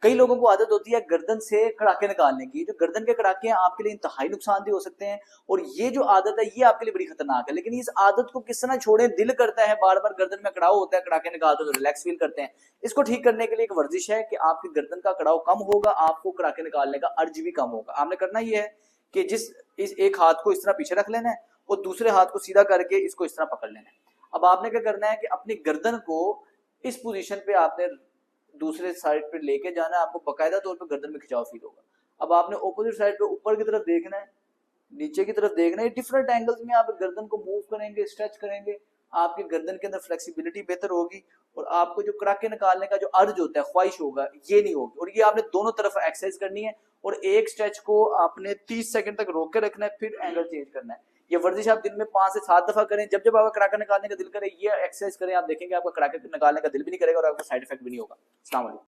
कई लोगों को आदत होती है गर्दन से कड़ाके निकालने की। जो गर्दन के कड़ाके हैं आपके लिए इंतहाई नुकसानदेह हो सकते हैं, और ये जो आदत है ये आपके लिए बड़ी खतरनाक है। लेकिन इस आदत को किस तरह छोड़ें, दिल करता है बार बार गर्दन में कड़ाव होता है, कड़ाके निकालते हो तो रिलैक्स फील करते हैं। इसको ठीक करने के लिए एक वर्जिश है कि आपकी गर्दन का कड़ाव कम होगा, आपको कड़ाके निकालने का अर्ज भी कम होगा। आपने करना ये है कि इस एक हाथ को इस तरह पीछे रख लेना है और दूसरे हाथ को सीधा करके इसको इस तरह पकड़ लेना है। अब आपने क्या करना है कि अपनी गर्दन को इस पोजीशन पे आपने दूसरे साइड पे लेके जाना है, आपको बकायदा तौर पे गर्दन में खिंचाव फील होगा। अब आपने ऑपोजिट साइड पे ऊपर की तरफ देखना है, नीचे की तरफ देखना है, डिफरेंट एंगल्स में आप गर्दन को मूव करेंगे, स्ट्रेच करेंगे, आपके गर्दन के अंदर फ्लेक्सिबिलिटी बेहतर होगी, और आपको जो कड़ाके निकालने का जो अर्ज होता है, ख्वाहिश होगा, ये नहीं होगी। और ये आपने दोनों तरफ एक्सरसाइज करनी है, और एक स्ट्रेच को आपने 30 सेकंड तक रोक के रखना है, फिर एंगल चेंज करना है। ये वर्जिश आप दिन में 5 से 7 दफा करें। जब जब आपका कड़ाका निकालने का दिल करे ये एक्सरसाइज करें, आप देखेंगे आपका कड़ाके निकालने का दिल भी नहीं करेगा और आपको साइड इफेक्ट भी नहीं होगा। अस्सलाम वालेकुम।